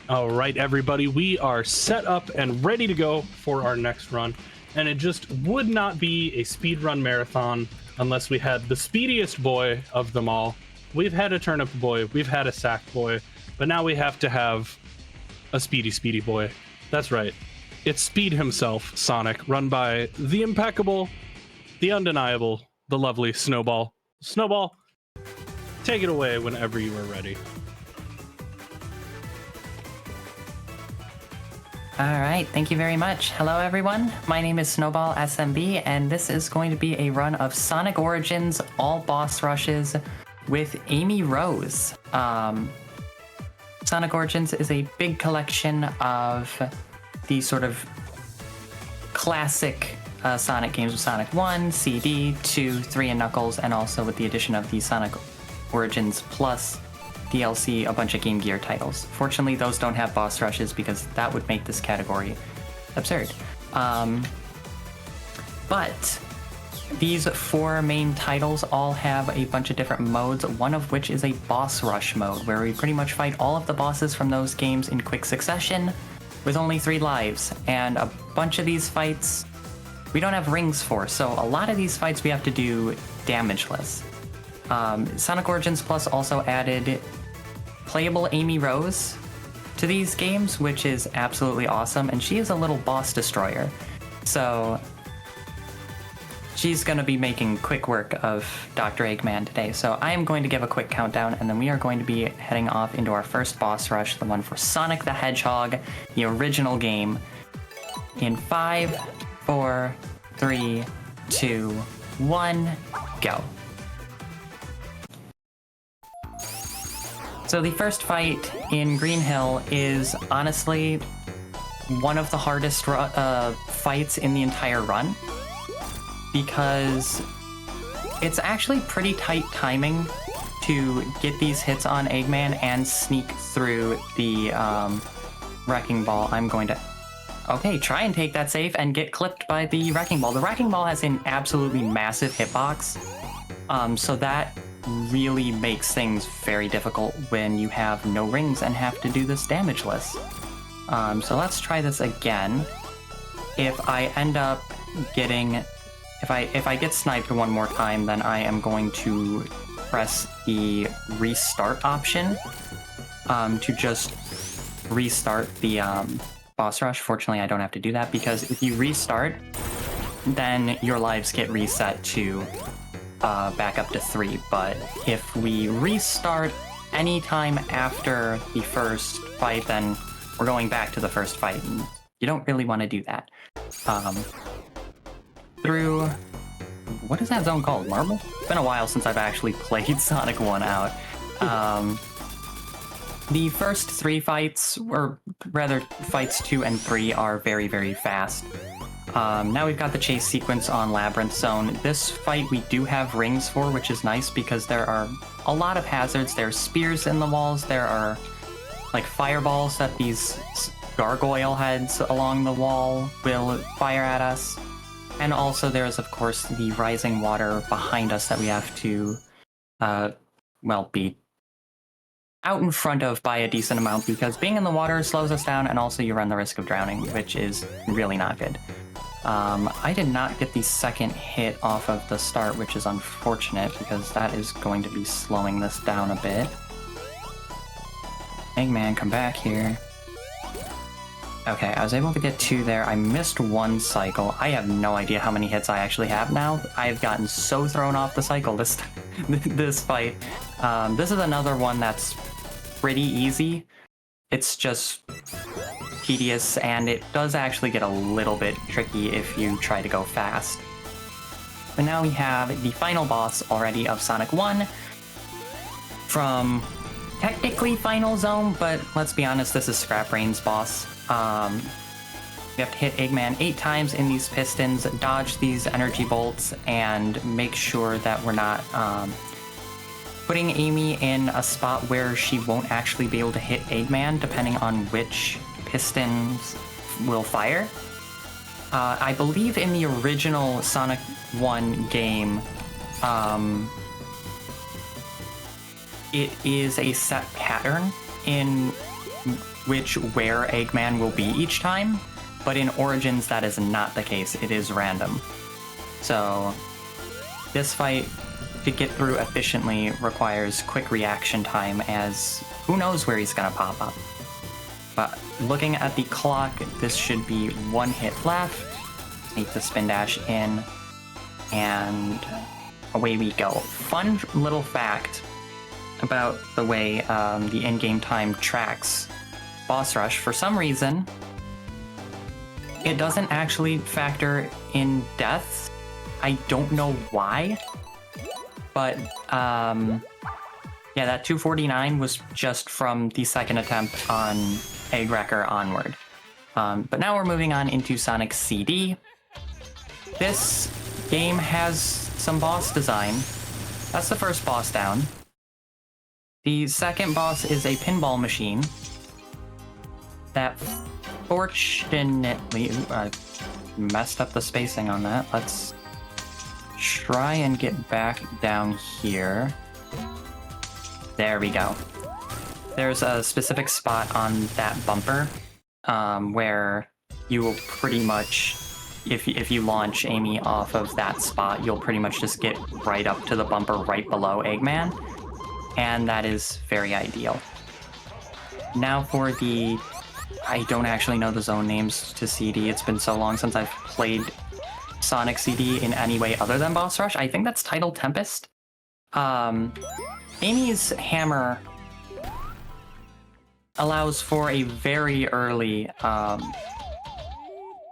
All right, everybody, we are set up and ready to go for our next run. And it just would not be a speed run marathon unless we had the speediest boy of them all. We've had a turnip boy, we've had a sack boy, but now we have to have a speedy boy. That's right. It's Speed himself, Sonic, run by the impeccable, the undeniable, the lovely Snowball. Snowball, take it away whenever you are ready. Alright, thank you very much. Hello everyone, my name is SnowballSMB, and this is going to be a run of Sonic Origins all boss rushes with Amy Rose. Sonic Origins is a big collection of the sort of classic Sonic games with Sonic 1, CD, 2, 3, and Knuckles, and also with the addition of the Sonic Origins Plus DLC, a bunch of Game Gear titles. Fortunately, those don't have boss rushes because that would make this category absurd. But these four main titles all have a bunch of different modes, one of which is a boss rush mode, where we pretty much fight all of the bosses from those games in quick succession with only 3 lives. And a bunch of these fights we don't have rings for, so a lot of these fights we have to do damageless. Sonic Origins Plus also added playable Amy Rose to these games, which is absolutely awesome, and she is a little boss destroyer. So she's going to be making quick work of Dr. Eggman today. So I am going to give a quick countdown, and then we are going to be heading off into our first boss rush, the one for Sonic the Hedgehog, the original game, in 5, 4, 3, 2, 1, go. So the first fight in Green Hill is honestly one of the hardest fights in the entire run, because it's actually pretty tight timing to get these hits on Eggman and sneak through the Wrecking Ball. I'm going to... Okay, try and take that safe and get clipped by the Wrecking Ball. The Wrecking Ball has an absolutely massive hitbox, so that really makes things very difficult when you have no rings and have to do this damageless. So let's try this again. If I end up getting... If I get sniped one more time, then I am going to press the restart option to just restart the boss rush. Fortunately, I don't have to do that, because if you restart, then your lives get reset to back up to 3. But if we restart anytime after the first fight, then we're going back to the first fight, and you don't really want to do that. Through... what is that zone called? Marble? It's been a while since I've actually played Sonic 1 out. The first 3 fights, or rather fights 2 and 3, are very, very fast. Now we've got the chase sequence on Labyrinth Zone. This fight we do have rings for, which is nice because there are a lot of hazards. There's spears in the walls, there are like fireballs that these gargoyle heads along the wall will fire at us. And also there's, of course, the rising water behind us that we have to, well, be out in front of by a decent amount, because being in the water slows us down, and also you run the risk of drowning, which is really not good. I did not get the second hit off of the start, which is unfortunate, because that is going to be slowing this down a bit. Eggman, come back here. Okay, I was able to get 2 there. I missed 1 cycle. I have no idea how many hits I actually have now. I've gotten so thrown off the cycle this fight. This is another one that's pretty easy. It's just tedious, and it does actually get a little bit tricky if you try to go fast. But now we have the final boss already of Sonic 1 from technically Final Zone, but let's be honest, this is Scrap Brain's boss. We have to hit Eggman 8 times in these pistons, dodge these energy bolts, and make sure that we're not putting Amy in a spot where she won't actually be able to hit Eggman, depending on which pistons will fire. I believe in the original Sonic 1 game, it is a set pattern in where Eggman will be each time, but in Origins that is not the case. It is random. So this fight, to get through efficiently, requires quick reaction time, as who knows where he's gonna pop up. But looking at the clock, this should be 1 hit left. Make the spin dash in, and away we go. Fun little fact about the way the in-game time tracks boss rush. For some reason, it doesn't actually factor in deaths. I don't know why, but yeah, that 249 was just from the second attempt on Egg Wrecker onward. But now we're moving on into Sonic CD. This game has some boss design. That's the first boss down. The second boss is a pinball machine that fortunately... Ooh, I messed up the spacing on that. Let's try and get back down here. There we go. There's a specific spot on that bumper where you will pretty much, if you launch Amy off of that spot, you'll pretty much just get right up to the bumper right below Eggman, and that is very ideal. Now for the... I don't actually know the zone names to CD. It's been so long since I've played Sonic CD in any way other than Boss Rush. I think that's Tidal Tempest. Amy's hammer allows for a very early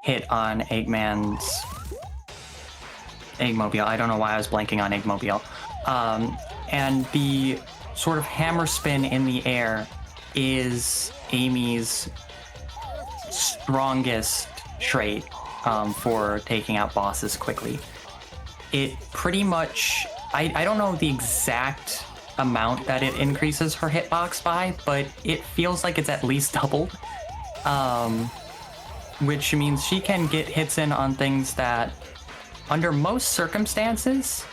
hit on Eggman's Eggmobile. I don't know why I was blanking on Eggmobile. And the sort of hammer spin in the air is Amy's strongest trait for taking out bosses quickly. It pretty much... I don't know the exact amount that it increases her hitbox by, but it feels like it's at least doubled. Which means she can get hits in on things that, under most circumstances,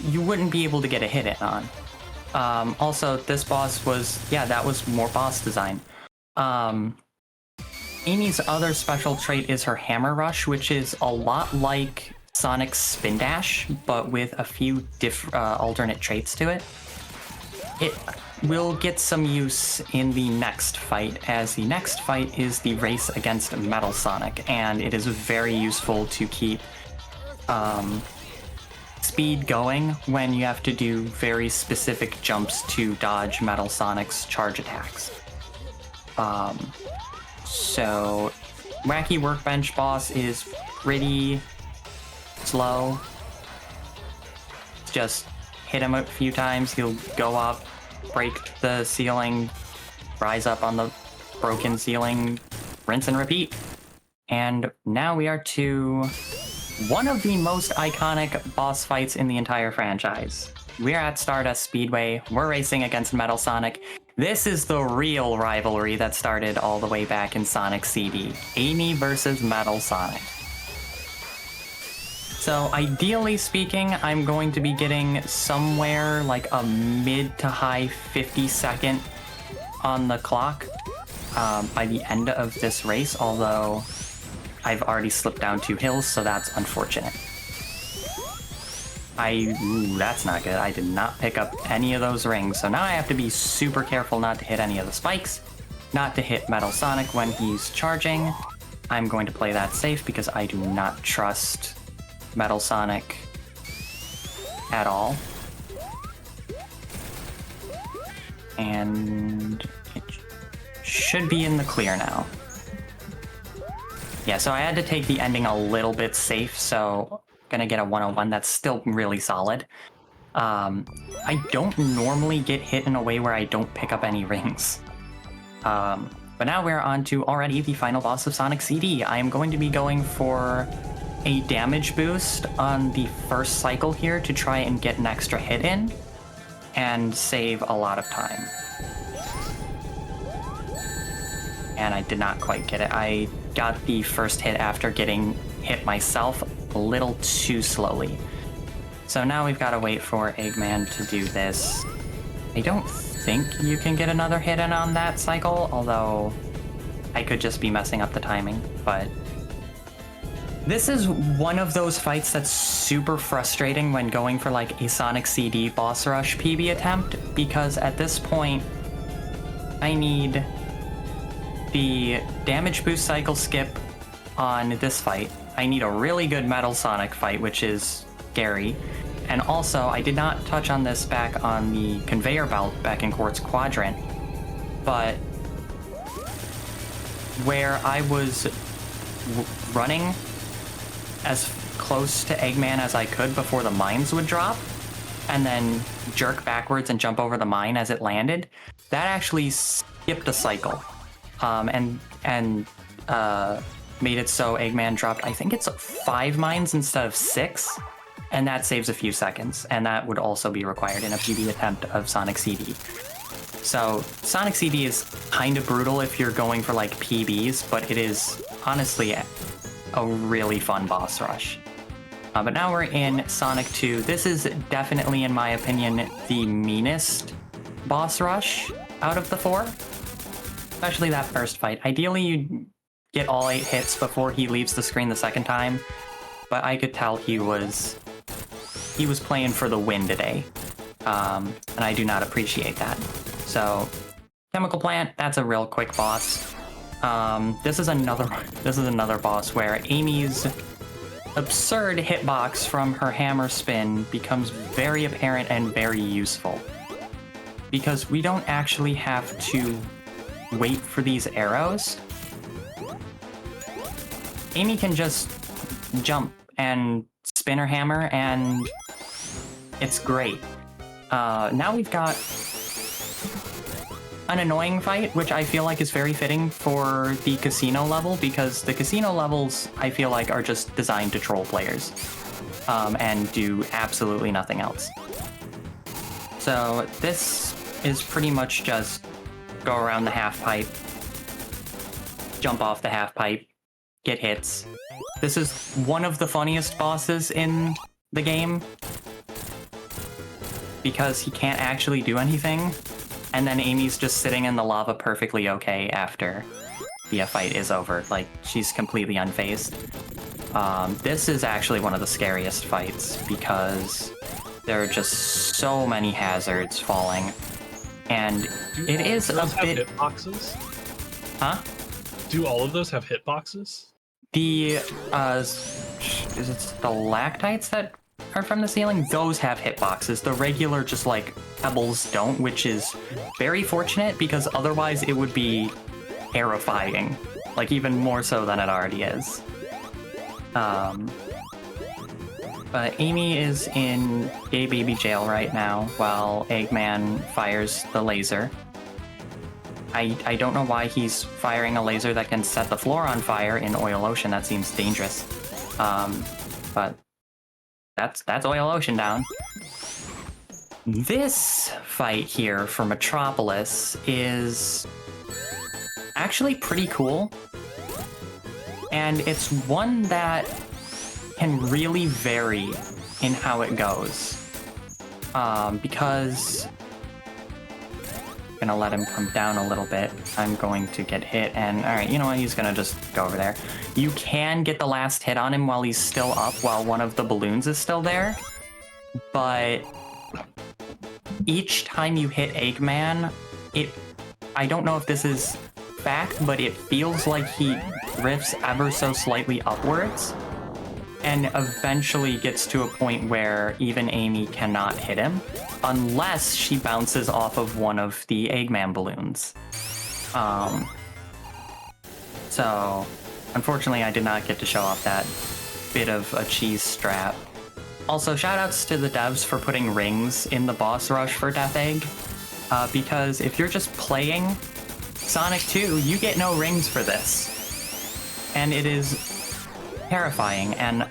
you wouldn't be able to get a hit in on. Also, this boss was... yeah, that was more boss design. Amy's other special trait is her Hammer Rush, which is a lot like Sonic's Spin Dash, but with a few alternate traits to it. It will get some use in the next fight, as the next fight is the race against Metal Sonic, and it is very useful to keep speed going when you have to do very specific jumps to dodge Metal Sonic's charge attacks. So, Wacky Workbench boss is pretty slow. Just hit him a few times, he'll go up, break the ceiling, rise up on the broken ceiling, rinse and repeat. And now we are to one of the most iconic boss fights in the entire franchise. We're at Stardust Speedway, we're racing against Metal Sonic. This is the real rivalry that started all the way back in Sonic CD. Amy versus Metal Sonic. So ideally speaking, I'm going to be getting somewhere like a mid to high 50-second on the clock by the end of this race, although I've already slipped down 2 hills, so that's unfortunate. Ooh, that's not good. I did not pick up any of those rings, so now I have to be super careful not to hit any of the spikes, not to hit Metal Sonic when he's charging. I'm going to play that safe because I do not trust Metal Sonic at all. And it should be in the clear now. Yeah, so I had to take the ending a little bit safe, so gonna get a 101. That's still really solid. I don't normally get hit in a way where I don't pick up any rings. But now we're on to already the final boss of Sonic CD. I am going to be going for a damage boost on the first cycle here to try and get an extra hit in and save a lot of time. And I did not quite get it. I got the first hit after getting hit myself a little too slowly. So now we've got to wait for Eggman to do this. I don't think you can get another hit in on that cycle, although I could just be messing up the timing, but this is one of those fights that's super frustrating when going for like a Sonic CD boss rush PB attempt, because at this point I need the damage boost cycle skip on this fight. I need a really good Metal Sonic fight, which is scary. And also, I did not touch on this back on the conveyor belt back in Quartz Quadrant, but where I was running as close to Eggman as I could before the mines would drop, and then jerk backwards and jump over the mine as it landed, that actually skipped a cycle, and made it so Eggman dropped, I think it's 5 mines instead of 6, and that saves a few seconds, and that would also be required in a PB attempt of Sonic CD. So Sonic CD is kind of brutal if you're going for like PBs, but it is honestly a really fun boss rush. But now we're in Sonic 2. This is definitely, in my opinion, the meanest boss rush out of the 4. Especially that first fight. Ideally, you get all 8 hits before he leaves the screen the second time, but I could tell he was playing for the win today, and I do not appreciate that. So, Chemical Plant, that's a real quick boss. This is another boss where Amy's absurd hitbox from her hammer spin becomes very apparent and very useful, because we don't actually have to wait for these arrows. Amy can just jump and spin her hammer, and it's great. Now we've got an annoying fight, which I feel like is very fitting for the casino level, because the casino levels, I feel like, are just designed to troll players, and do absolutely nothing else. So this is pretty much just go around the half pipe, jump off the half pipe, get hits. This is one of the funniest bosses in the game, because he can't actually do anything, and then Amy's just sitting in the lava perfectly okay after the fight is over. Like, she's completely unfazed. This is actually one of the scariest fights, because there are just so many hazards falling, and it is a bit... hitboxes? Huh? Do all of those have hitboxes? The, is it stalactites that are from the ceiling? Those have hitboxes. The regular, just like, pebbles don't, which is very fortunate, because otherwise it would be terrifying. Like, even more so than it already is. But Amy is in gay baby jail right now, while Eggman fires the laser. I don't know why he's firing a laser that can set the floor on fire in Oil Ocean. That seems dangerous. But that's Oil Ocean down. This fight here for Metropolis is actually pretty cool. And it's one that can really vary in how it goes. Because gonna let him come down a little bit. I'm going to get hit, and alright, you know what, he's gonna just go over there. You can get the last hit on him while he's still up, while one of the balloons is still there, but each time you hit Eggman, I don't know if this is fact, but it feels like he drifts ever so slightly upwards, and eventually gets to a point where even Amy cannot hit him, unless she bounces off of one of the Eggman balloons. So, unfortunately, I did not get to show off that bit of a cheese strap. Also, shoutouts to the devs for putting rings in the boss rush for Death Egg, because if you're just playing Sonic 2, you get no rings for this. And it is terrifying, and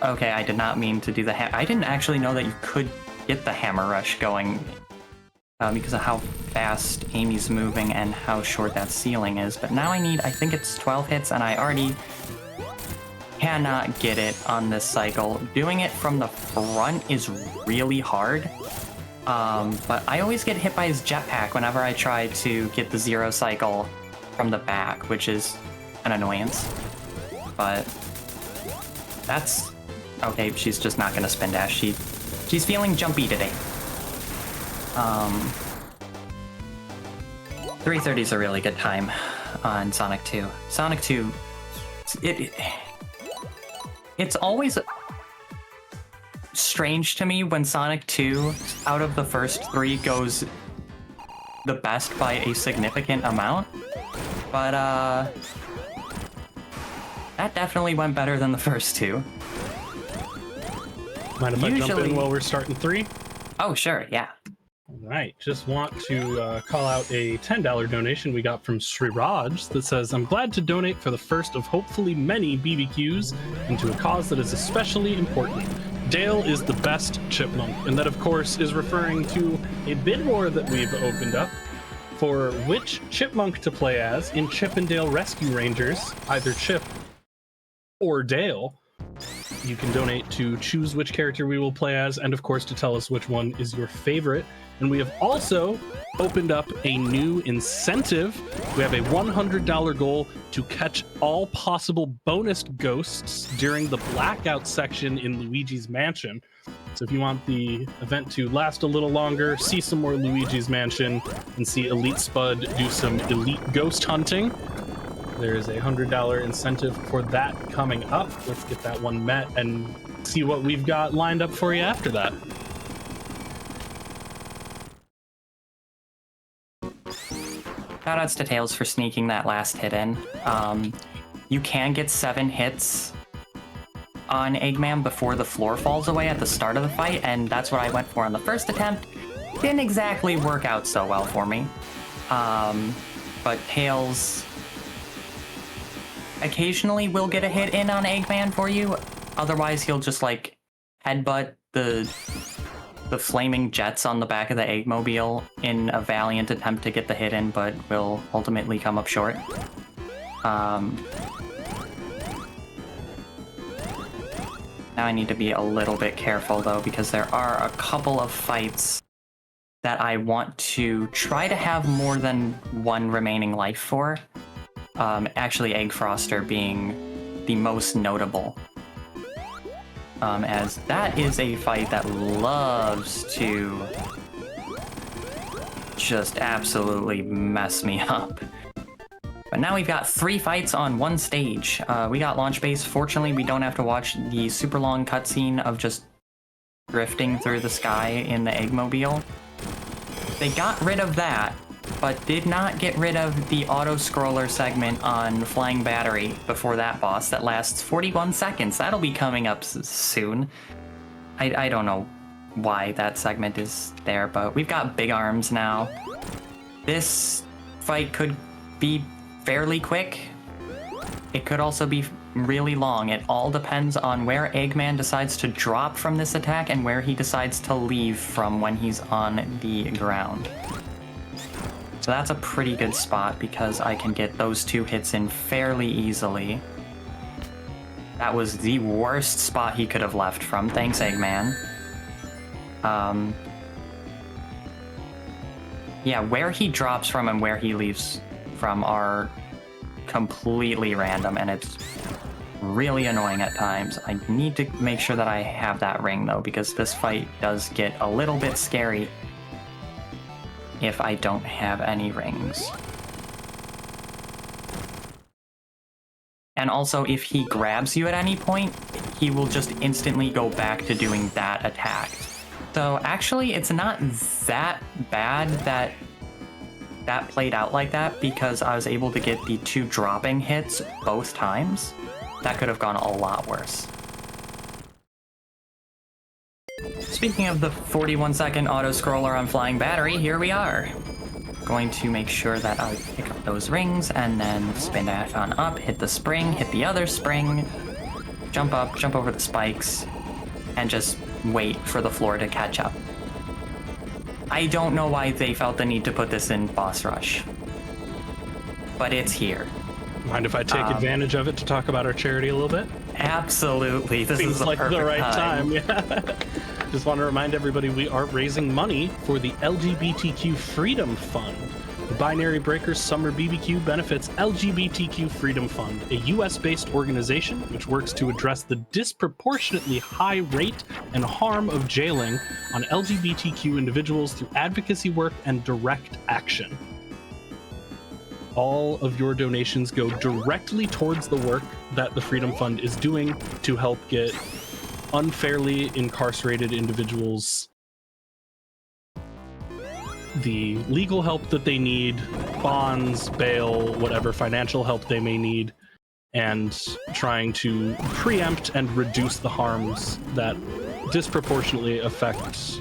okay, I did not mean to do the I didn't actually know that you could get the hammer rush going, because of how fast Amy's moving and how short that ceiling is, but now I need, I think it's 12 hits, and I already cannot get it on this cycle. Doing it from the front is really hard, But I always get hit by his jetpack whenever I try to get the zero cycle from the back, which is an annoyance. But that's okay. She's just not gonna spin dash. She's feeling jumpy today. 330 is a really good time on Sonic 2. Sonic 2, it's always strange to me when Sonic 2, out of the first three, goes the best by a significant amount. But, that definitely went better than the first two. Mind if I jump in while we're starting 3? Oh, sure, yeah. All right, just want to call out a $10 donation we got from Sriraj that says, I'm glad to donate for the first of hopefully many BBQs into a cause that is especially important. Dale is the best chipmunk, and that of course is referring to a bid war that we've opened up for which chipmunk to play as in Chip and Dale Rescue Rangers, either Chip or Dale. You can donate to choose which character we will play as, and of course to tell us which one is your favorite. And we have also opened up a new incentive. We have a $100 goal to catch all possible bonus ghosts during the blackout section in Luigi's Mansion. So if you want the event to last a little longer, see some more Luigi's Mansion, and see Elite Spud do some elite ghost hunting, there is a $100 incentive for that coming up. Let's get that one met and see what we've got lined up for you after that. Shoutouts to Tails for sneaking that last hit in. You can get 7 hits on Eggman before the floor falls away at the start of the fight, and that's what I went for on the first attempt. Didn't exactly work out so well for me. But Tails occasionally will get a hit in on Eggman for you. Otherwise, he'll just like headbutt the flaming jets on the back of the Eggmobile in a valiant attempt to get the hit in, but will ultimately come up short. Now I need to be a little bit careful though, because there are a couple of fights that I want to try to have more than one remaining life for. Actually, Egg Froster being the most notable. As that is a fight that loves to just absolutely mess me up. But now we've got 3 fights on one stage. We got Launch Base. Fortunately, we don't have to watch the super long cutscene of just drifting through the sky in the Eggmobile. They got rid of that, but did not get rid of the auto-scroller segment on Flying Battery before that boss that lasts 41 seconds. That'll be coming up soon. I don't know why that segment is there, but we've got big arms now. This fight could be fairly quick. It could also be really long. It all depends on where Eggman decides to drop from this attack and where he decides to leave from when he's on the ground. So that's a pretty good spot because I can get those 2 hits in fairly easily. That was the worst spot he could have left from. Thanks, Eggman. Yeah, where he drops from and where he leaves from are completely random, and it's really annoying at times. I need to make sure that I have that ring, though, because this fight does get a little bit scary if I don't have any rings. And also, if he grabs you at any point, he will just instantly go back to doing that attack. So actually, it's not that bad that that played out like that, because I was able to get the 2 dropping hits both times. That could have gone a lot worse. Speaking of the 41-second auto-scroller on Flying Battery, here we are. Going to make sure that I pick up those rings and then spin dash on up, hit the spring, hit the other spring, jump up, jump over the spikes, and just wait for the floor to catch up. I don't know why they felt the need to put this in Boss Rush, but it's here. Mind if I take advantage of it to talk about our charity a little bit? Absolutely. This Seems is the like perfect the right time. Yeah. Just want to remind everybody we are raising money for the LGBTQ Freedom Fund. The Binary Breakers Summer BBQ benefits LGBTQ Freedom Fund, a US-based organization which works to address the disproportionately high rate and harm of jailing on LGBTQ individuals through advocacy work and direct action. All of your donations go directly towards the work that the Freedom Fund is doing to help get unfairly incarcerated individuals the legal help that they need, bonds, bail, whatever financial help they may need, and trying to preempt and reduce the harms that disproportionately affect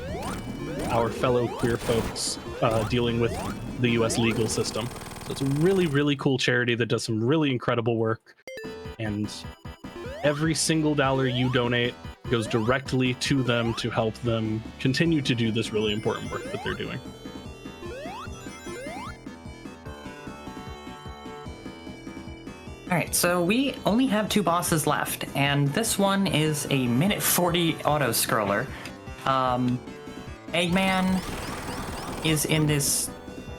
our fellow queer folks dealing with the US legal system. So it's a really, really cool charity that does some really incredible work, and every single dollar you donate goes directly to them to help them continue to do this really important work that they're doing. Alright, so we only have 2 bosses left, and this one is a minute 40 auto-scroller. Eggman is in this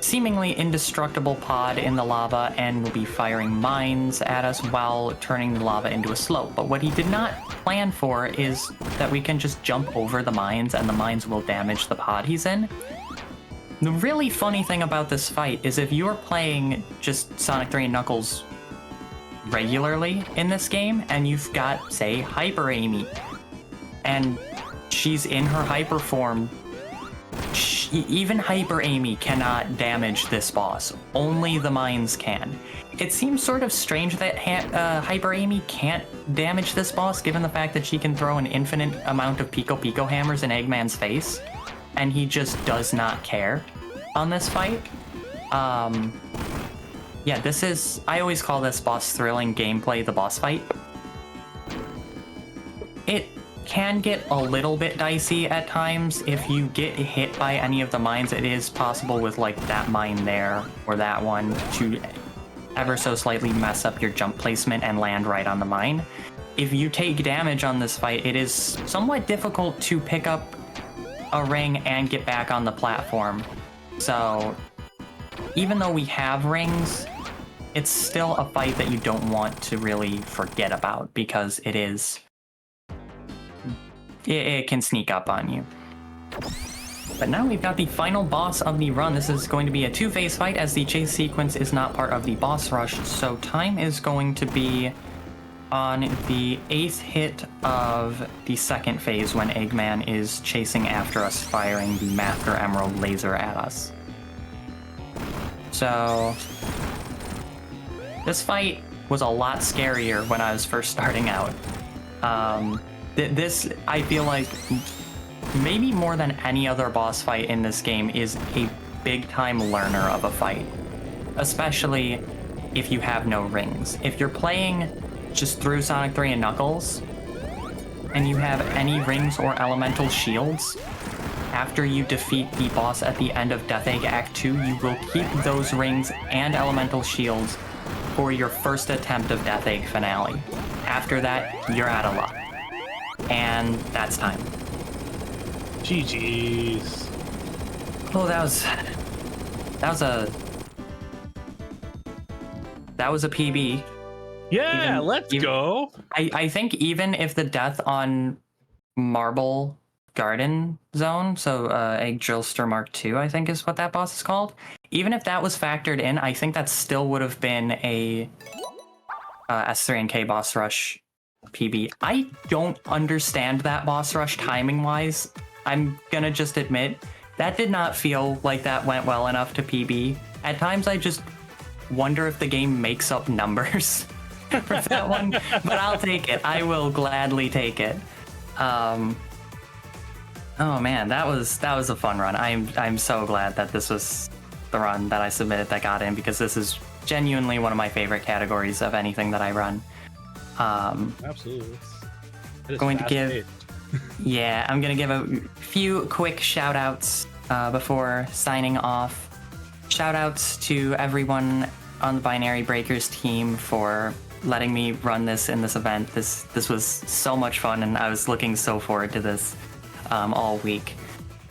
seemingly indestructible pod in the lava and will be firing mines at us while turning the lava into a slope. But what he did not plan for is that we can just jump over the mines and the mines will damage the pod he's in. The really funny thing about this fight is if you're playing just Sonic 3 and Knuckles regularly in this game and you've got, say, Hyper Amy, and she's in her hyper form, even Hyper Amy cannot damage this boss. Only the mines can. It seems sort of strange that Hyper Amy can't damage this boss, given the fact that she can throw an infinite amount of Pico Pico hammers in Eggman's face, and he just does not care on this fight. Yeah, this is... I always call this boss thrilling gameplay the boss fight. It can get a little bit dicey at times. If you get hit by any of the mines, it is possible with like that mine there or that one to ever so slightly mess up your jump placement and land right on the mine. If you take damage on this fight, it is somewhat difficult to pick up a ring and get back on the platform. So even though we have rings, it's still a fight that you don't want to really forget about because it is... It can sneak up on you. But now we've got the final boss of the run. This is going to be a 2-phase fight as the chase sequence is not part of the boss rush, so time is going to be on the 8th hit of the 2nd phase when Eggman is chasing after us, firing the Master Emerald laser at us. So this fight was a lot scarier when I was first starting out. This, I feel like, maybe more than any other boss fight in this game, is a big-time learner of a fight. Especially if you have no rings. If you're playing just through Sonic 3 and Knuckles, and you have any rings or elemental shields, after you defeat the boss at the end of Death Egg Act 2, you will keep those rings and elemental shields for your first attempt of Death Egg Finale. After that, you're out of luck. And that's time. GG's. Oh, that was a PB. Yeah, let's go. I think even if the death on Marble Garden Zone, so Egg Drillster Mark II, I think is what that boss is called. Even if that was factored in, I think that still would have been a S3 and K boss rush PB. I don't understand that boss rush timing-wise. I'm gonna just admit, that did not feel like that went well enough to PB. At times I just wonder if the game makes up numbers for that one, but I'll take it. I will gladly take it. Oh man, that was a fun run. I'm so glad that this was the run that I submitted that got in, because this is genuinely one of my favorite categories of anything that I run. Absolutely. Going to give... Yeah, I'm going to give a few quick shout-outs before signing off. Shout-outs to everyone on the Binary Breakers team for letting me run this in this event. This was so much fun, and I was looking so forward to this. all week.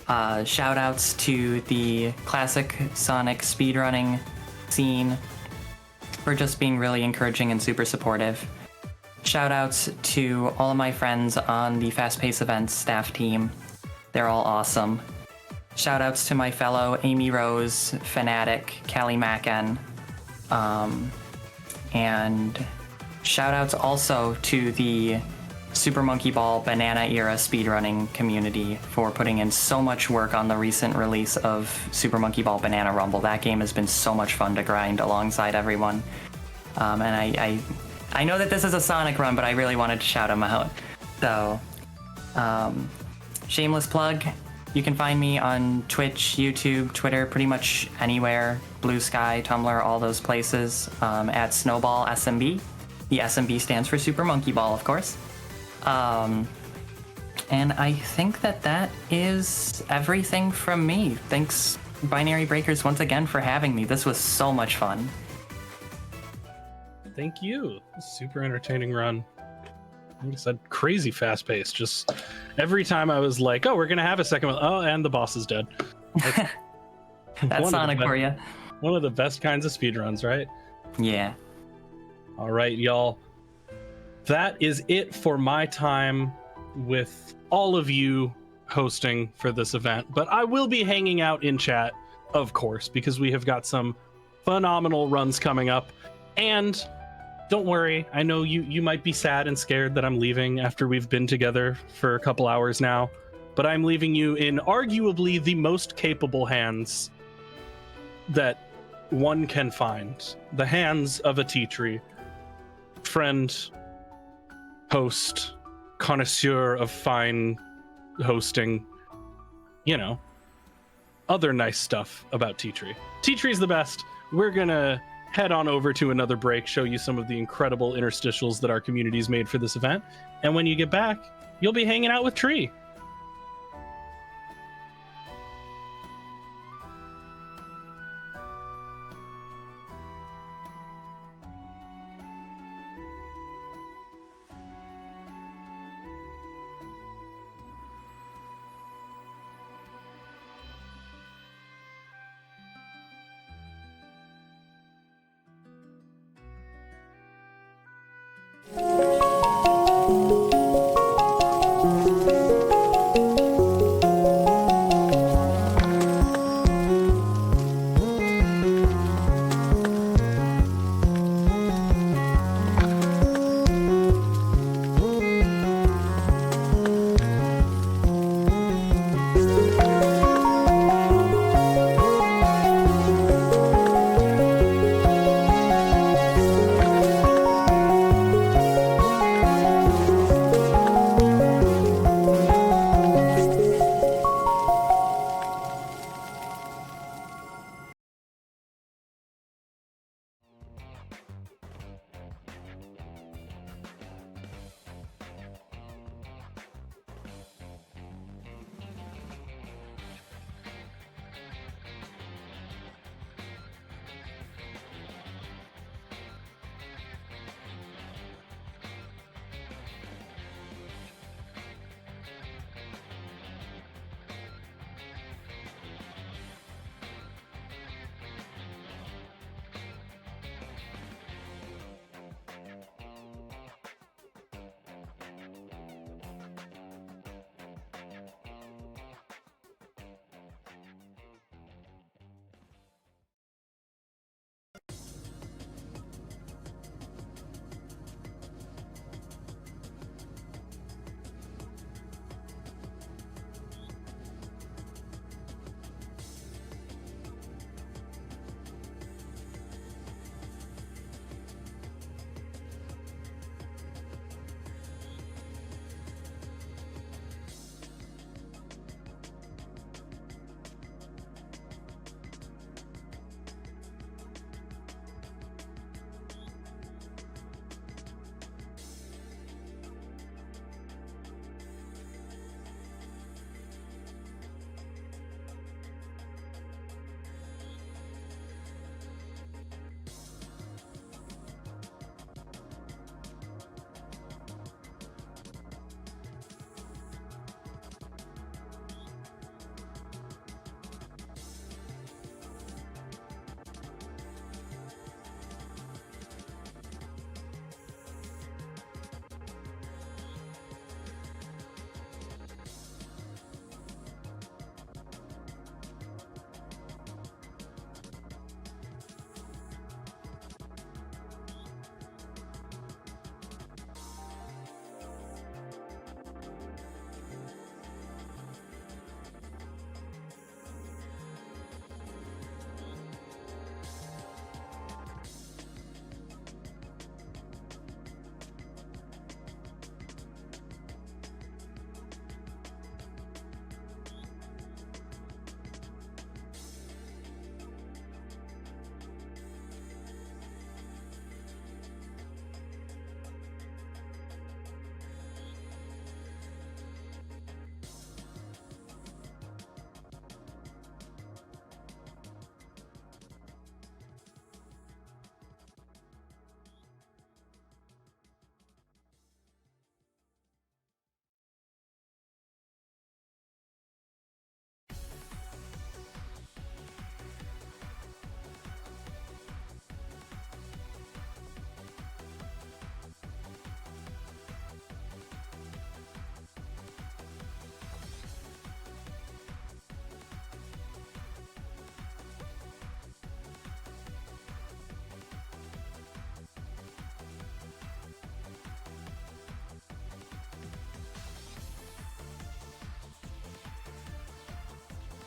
Shout outs to the classic Sonic speedrunning scene for just being really encouraging and super supportive. Shout outs to all of my friends on the Fast Pace Events staff team. They're all awesome. Shout outs to my fellow Amy Rose, Fanatic, Callie Macken. And shout outs also to the Super Monkey Ball Banana Era speedrunning community for putting in so much work on the recent release of Super Monkey Ball Banana Rumble. That game has been so much fun to grind alongside everyone. And I know that this is a Sonic run, but I really wanted to shout them out. So, shameless plug. You can find me on Twitch, YouTube, Twitter, pretty much anywhere. Blue Sky, Tumblr, all those places. At SnowballSMB. The SMB stands for Super Monkey Ball, of course. And I think that is everything from me. Thanks, Binary Breakers, once again for having me. This was so much fun. Thank you. Super entertaining run. Like I said, crazy fast pace. Just every time I was like, oh, we're going to have a second one. Oh, and the boss is dead. That's Sonic for you. One of the best kinds of speedruns, right? Yeah. All right, y'all. That is it for my time with all of you hosting for this event. But I will be hanging out in chat, of course, because we have got some phenomenal runs coming up. And don't worry, I know you might be sad and scared that I'm leaving after we've been together for a couple hours now, but I'm leaving you in arguably the most capable hands that one can find. The hands of a tea tree. Friend, host, connoisseur of fine hosting, you know, other nice stuff about Tea Tree. Tea Tree's the best. We're gonna head on over to another break, show you some of the incredible interstitials that our community's made for this event. And when you get back, you'll be hanging out with Tree.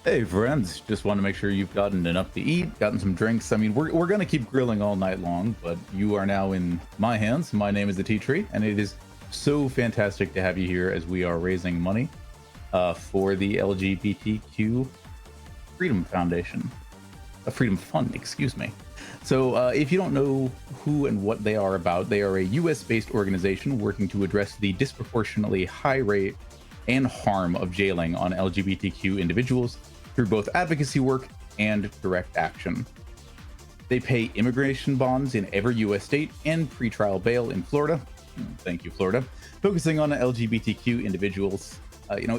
Hey friends, just want to make sure you've gotten enough to eat, gotten some drinks. I mean, we're gonna keep grilling all night long, but you are now in my hands. My name is the Tea Tree, and it is so fantastic to have you here as we are raising money for the LGBTQ Freedom Foundation, a Freedom Fund, excuse me. So if you don't know who and what they are about, they are a US-based organization working to address the disproportionately high rate and harm of jailing on LGBTQ individuals through both advocacy work and direct action. They pay immigration bonds in every US state and pretrial bail in Florida. Thank you, Florida. Focusing on LGBTQ individuals.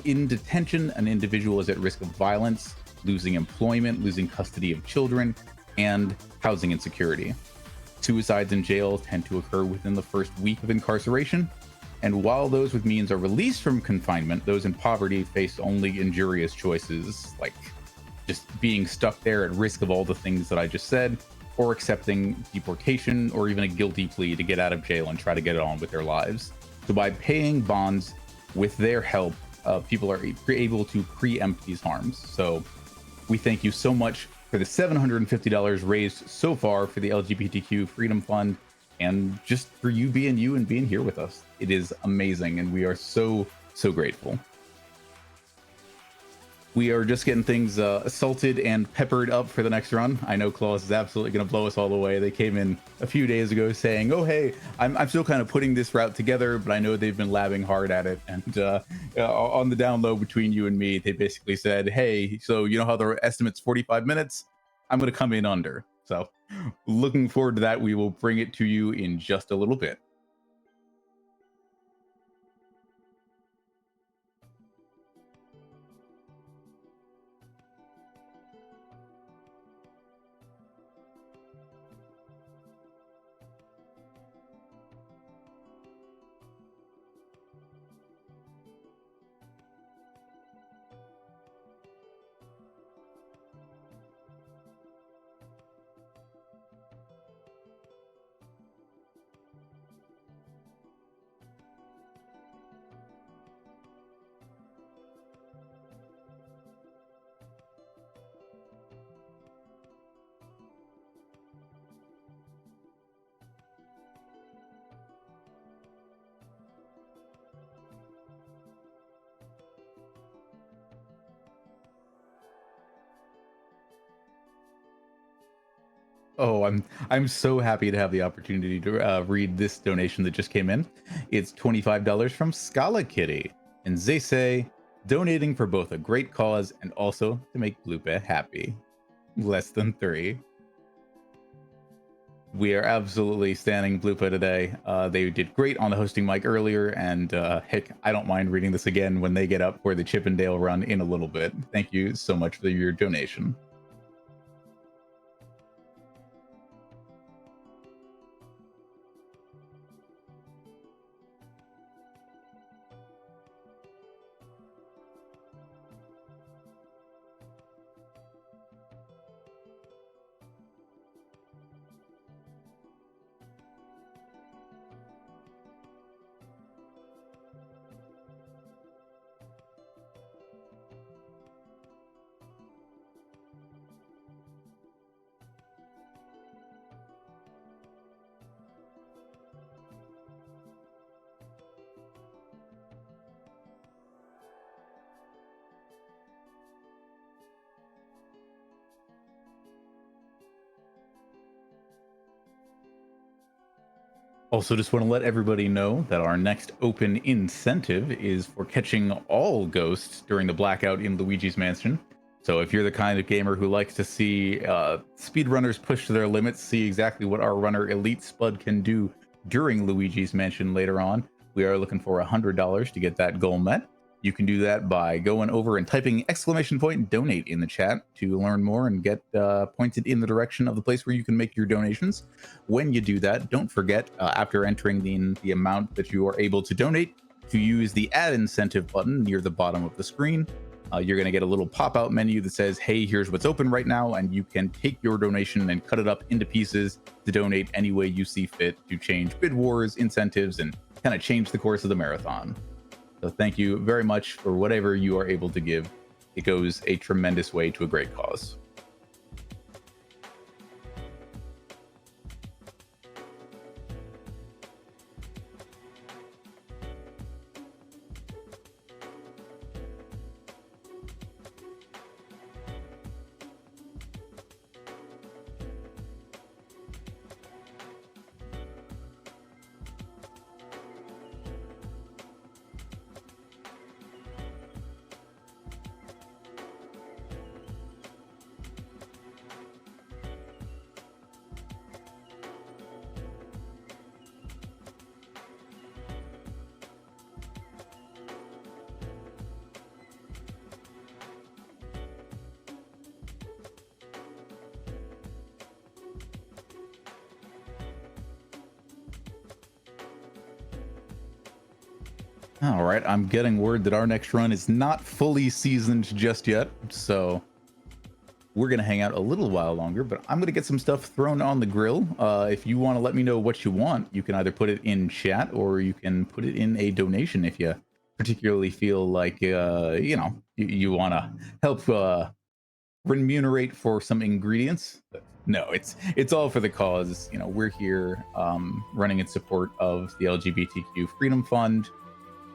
In detention, an individual is at risk of violence, losing employment, losing custody of children, and housing insecurity. Suicides in jail tend to occur within the first week of incarceration. And while those with means are released from confinement, those in poverty face only injurious choices, like just being stuck there at risk of all the things that I just said, or accepting deportation, or even a guilty plea to get out of jail and try to get it on with their lives. So by paying bonds with their help, people are able to preempt these harms. So we thank you so much for the $750 raised so far for the LGBTQ Freedom Fund, and just for you being you and being here with us. It is amazing, and we are so grateful. We are just getting things salted and peppered up for the next run. I know Claus is absolutely going to blow us all away. They came in a few days ago saying, oh, hey, I'm still kind of putting this route together, but I know they've been labbing hard at it. And on the down low between you and me, they basically said, hey, so you know how the estimate's 45 minutes? I'm going to come in under. So looking forward to that. We will bring it to you in just a little bit. Oh, I'm so happy to have the opportunity to read this donation that just came in. It's $25 from Scala Kitty, and they say donating for both a great cause and also to make Blupe happy. Less than 3. We are absolutely standing Blupa today. They did great on the hosting mic earlier, and heck, I don't mind reading this again when they get up for the Chippendale run in a little bit. Thank you so much for your donation. Also, just want to let everybody know that our next open incentive is for catching all ghosts during the blackout in Luigi's Mansion. So if you're the kind of gamer who likes to see speedrunners push to their limits, see exactly what our runner Elite Spud can do during Luigi's Mansion later on, we are looking for $100 to get that goal met. You can do that by going over and typing !donate in the chat to learn more and get pointed in the direction of the place where you can make your donations. When you do that, don't forget, after entering in the amount that you are able to donate, to use the add incentive button near the bottom of the screen. You're going to get a little pop-out menu that says, hey, here's what's open right now, and you can take your donation and cut it up into pieces to donate any way you see fit to change bid wars, incentives, and kind of change the course of the marathon. So thank you very much for whatever you are able to give. it goes a tremendous way to a great cause. All right, I'm getting word that our next run is not fully seasoned just yet, so we're gonna hang out a little while longer, but I'm gonna get some stuff thrown on the grill. If you want to let me know what you want, you can either put it in chat or you can put it in a donation if you particularly feel like you want to help remunerate for some ingredients. But no, it's all for the cause. You know, we're here running in support of the LGBTQ Freedom Fund.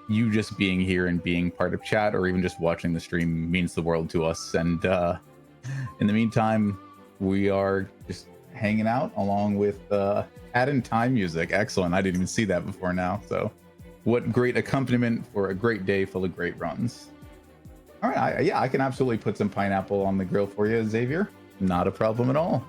You just being here and being part of chat or even just watching the stream means the world to us. And in the meantime, we are just hanging out along with add-in time music. Excellent. I didn't even see that before now. So what great accompaniment for a great day full of great runs. All right. I can absolutely put some pineapple on the grill for you, Xavier. Not a problem at all.